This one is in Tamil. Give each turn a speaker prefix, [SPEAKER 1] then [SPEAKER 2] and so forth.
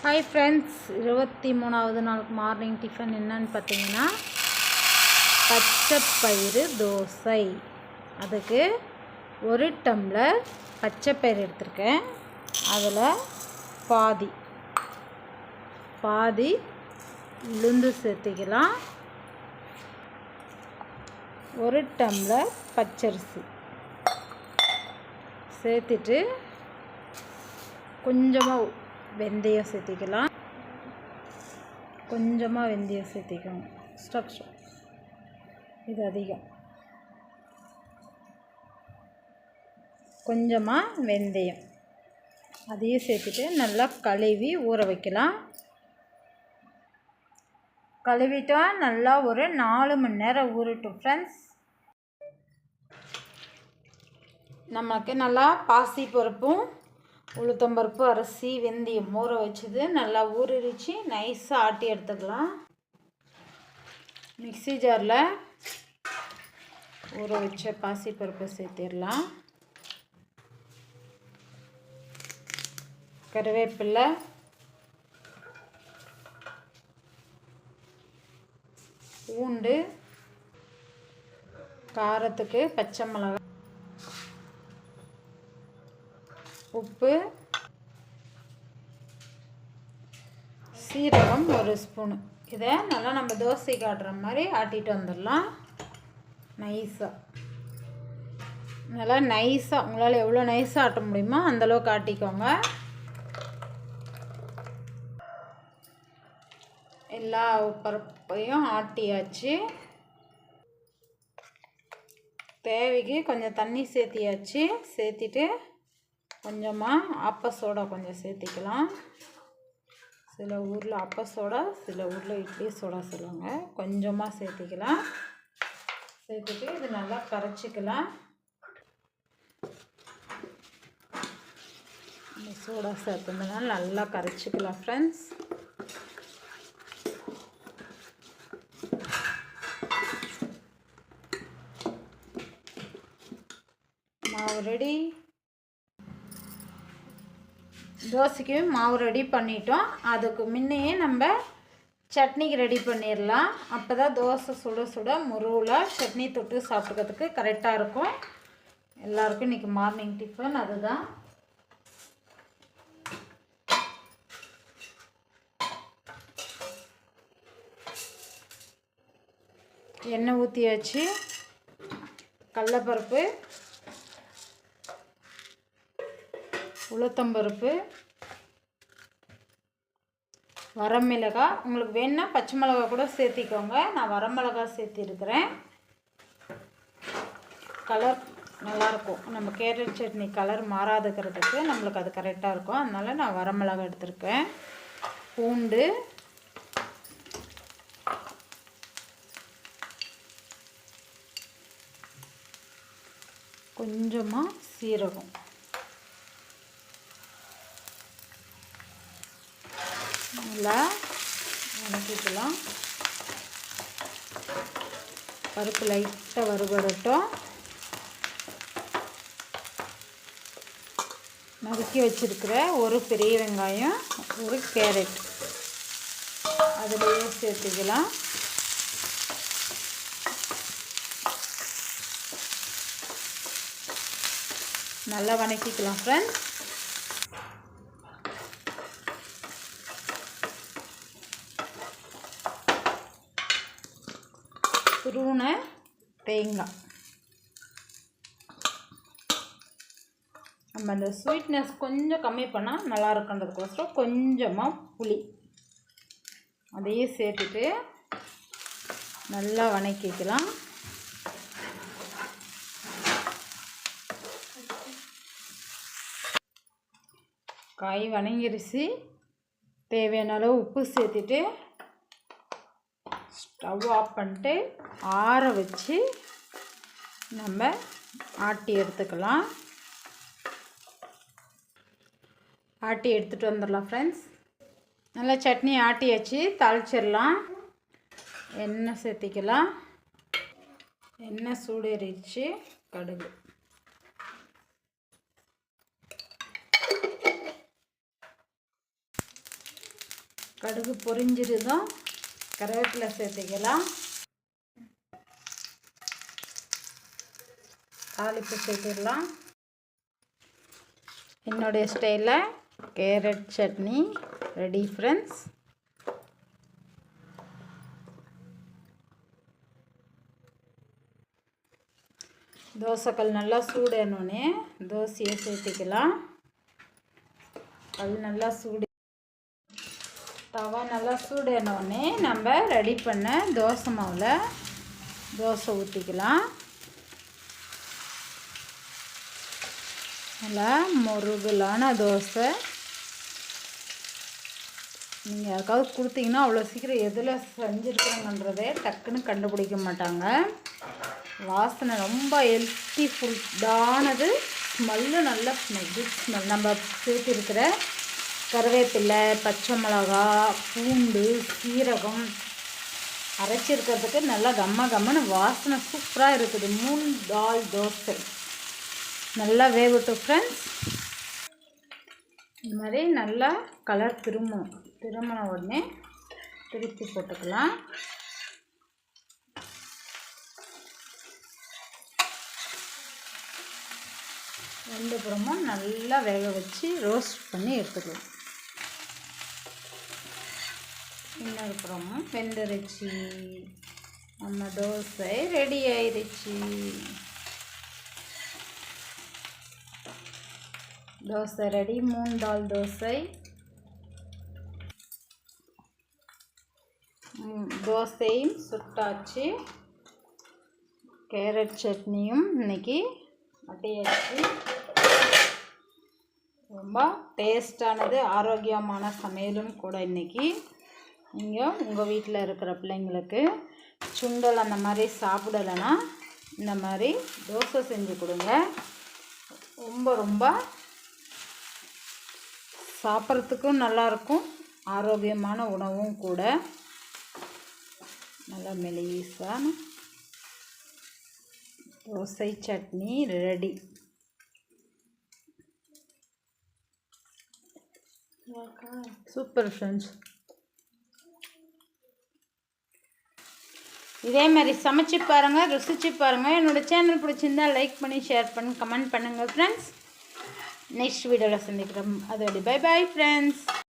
[SPEAKER 1] ஹாய் ஃப்ரெண்ட்ஸ், 23வது நாளுக்கு மார்னிங் டிஃபன் என்னன்னு பார்த்தீங்கன்னா பச்சைப்பயிறு தோசை. அதுக்கு 1 டம்ளர் பச்சைப்பயிறு எடுத்திருக்கேன். அதில் பாதி உளுந்து சேர்த்துக்கலாம். 1 டம்ளர் பச்சரிசி சேர்த்துட்டு கொஞ்சமாக வெந்தயம் சேர்த்திக்கலாம். சேர்த்திக்கோங்க. ஸ்டாப். இது அதிகம். கொஞ்சமாக வெந்தயம் அதையும் சேர்த்துட்டு நல்லா கழுவி ஊற வைக்கலாம். கழுவிட்டா நல்லா ஒரு 4 மணி நேரம் ஊறட்டும் ஃப்ரெண்ட்ஸ். நமக்கு நல்லா பாசி பருப்பும் உளுத்தம்பருப்பு அரிசி வெந்தயம் ஊற வச்சது நல்லா ஊறிடுச்சு. நைஸாக ஆட்டி எடுத்துக்கலாம். மிக்ஸி ஜாரில் ஊற வச்ச பாசி பருப்பை சேர்த்திடலாம். கருவேப்பிலை, பூண்டு, காரத்துக்கு பச்சை மிளகாய், உப்பு, சீரகம் 1 ஸ்பூனு. இதை நல்லா நம்ம தோசைக்கு ஆட்டுற மாதிரி ஆட்டிட்டு வந்துடலாம். நல்லா நைஸாக உங்களால் எவ்வளோ நைஸாக ஆட்ட முடியுமோ அந்தளவுக்கு ஆட்டிக்கோங்க. எல்லா பருப்பையும் ஆட்டியாச்சு. தேவைக்கு கொஞ்சம் தண்ணி சேர்த்திட்டு கொஞ்சமாக ஆப்ப சோடா கொஞ்சம் சேர்த்திக்கலாம். சில ஊரில் ஆப்ப சோடா, சில ஊரில் இட்லி சோடா சொல்லுவாங்க. கொஞ்சமாக சேர்த்திக்கலாம். சேர்த்துட்டு இது நல்லா கரைச்சிக்கலாம். இந்த சோடா சேர்த்துனால நல்லா கரைச்சிக்கலாம் ஃப்ரெண்ட்ஸ். மாவு ரெடி. தோசைக்கு மாவு ரெடி பண்ணிட்டோம். அதுக்கு முன்னையே நம்ம சட்னிக்கு ரெடி பண்ணிடலாம். அப்போ தான் தோசை சுட சுட முருவில் சட்னி தொட்டு சாப்பிட்றதுக்கு கரெக்டாக இருக்கும். எல்லாருக்கும் இன்றைக்கி மார்னிங் டிஃபன் அதுதான். எண்ணெய் ஊற்றியாச்சு. கடலைப்பருப்பு, உளுத்தம்பருப்பு, வரமிளகாய், உங்களுக்கு வேணுன்னா பச்சை மிளகாய் கூட சேர்த்திக்கோங்க. நான் வரமிளகாய் சேர்த்திருக்கிறேன். கலர் நல்லாயிருக்கும். நம்ம கேரட் சட்னி கலர் மாறாதுக்கிறதுக்கு நம்மளுக்கு அது கரெக்டாக இருக்கும். அதனால் நான் வரமிளகாய் எடுத்திருக்கேன். பூண்டு, கொஞ்சமாக சீரகம், நல்லா வதக்கிக்கலாம். பருப்பு லைட்டாக வறுபடட்டும். நறுக்கி வச்சுருக்கிற ஒரு பெரிய வெங்காயம், ஒரு கேரட் அதிலேயே சேர்த்துக்கலாம். நல்லா வதக்கிக்கலாம் ஃப்ரெண்ட்ஸ். துருவின தேங்காய், நம்ம அந்த ஸ்வீட்னஸ் கொஞ்சம் கம்மி பண்ணால் நல்லா இருக்குன்றதுக்கோசரம் கொஞ்சமாக புளி அதையே சேர்த்துட்டு நல்லா வதக்கிக்கலாம். காய் வதங்கிருச்சு. தேவையான அளவு உப்பு சேர்த்துட்டு ஸ்டவ் ஆஃப் பண்ணிட்டு ஆற வச்சு நம்ம ஆட்டி எடுத்துக்கலாம். ஆட்டி எடுத்துகிட்டு வந்துடலாம் ஃப்ரெண்ட்ஸ். நல்லா சட்னி ஆட்டியாச்சு. தாளிச்சிடலாம். எண்ணெய் சேர்த்திக்கலாம். எண்ணெய் சூடேறிடுச்சு. கடுகு, கடுகு பொரிஞ்சிருதும் கருவேப்பிலை சேர்த்துக்கலாம். தாளிப்பு சேர்த்துடலாம். என்னுடைய ஸ்டைலில் கேரட் சட்னி ரெடி ஃப்ரெண்ட்ஸ். தோசைக்கல் நல்லா சூடேனோடனே தோசையை சேர்த்துக்கலாம். கல் நல்லா சூடு, தவா நல்லா சூடேனோடனே நம்ம ரெடி பண்ண தோசை மாவில் தோசை ஊற்றிக்கலாம். நல்லா முருகலான தோசை. நீங்கள் யாருக்காவது கொடுத்தீங்கன்னா அவ்வளோ சீக்கிரம் எதில் செஞ்சுருக்குறோங்கன்றதே டக்குன்னு கண்டுபிடிக்க மாட்டாங்க. வாசனை ரொம்ப ஹெல்த்தி ஃபுட்டானது. ஸ்மெல்லு நல்ல குட் ஸ்மெல். நம்ம சேர்த்துருக்கிற கருவேப்பிலை, பச்சை மிளகா, பூண்டு, சீரகம் அரைச்சிருக்கிறதுக்கு நல்லா கம்மன்னு வாசனை சூப்பராக இருக்குது. 3 தால் தோசை நல்லா வேகட்டும் ஃப்ரெண்ட்ஸ். இந்த மாதிரி நல்லா கலர் திரும்பின உடனே திருப்பி போட்டுக்கலாம். ரெண்டு புறமும் நல்லா வேக வச்சு ரோஸ்ட் பண்ணி எடுத்துக்கலாம். இன்னொரு புறமும் வெந்துருச்சு. நம்ம தோசை ரெடி ஆயிடுச்சு. தோசை ரெடி. 3 தால் தோசை. தோசையும் சுட்டாச்சு. கேரட் சட்னியும் இன்றைக்கி அட்டையாச்சு. ரொம்ப டேஸ்டானது, ஆரோக்கியமான சமையலும் கூட. இன்றைக்கி நீங்கள் உங்கள் வீட்டில் இருக்கிற பிள்ளைங்களுக்கு சுண்டல் அந்த மாதிரி சாப்பிடலைன்னா இந்த மாதிரி தோசை செஞ்சு கொடுங்க. ரொம்ப சாப்பிட்றதுக்கும் நல்லாயிருக்கும், ஆரோக்கியமான உணவும் கூட. நல்லா மெலிசான dosa chutney ready. Super friends. இதே மாதிரி சமைச்சு பாருங்கள், ருசிச்சு பாருங்கள். என்னோடய சேனல் பிடிச்சிருந்தால் லைக் பண்ணி, ஷேர் பண்ணி, கமெண்ட் பண்ணுங்கள் ஃப்ரெண்ட்ஸ். நெக்ஸ்ட் வீடியோவில் சந்திக்கிறோம். அதோட பை பாய் ஃப்ரெண்ட்ஸ்.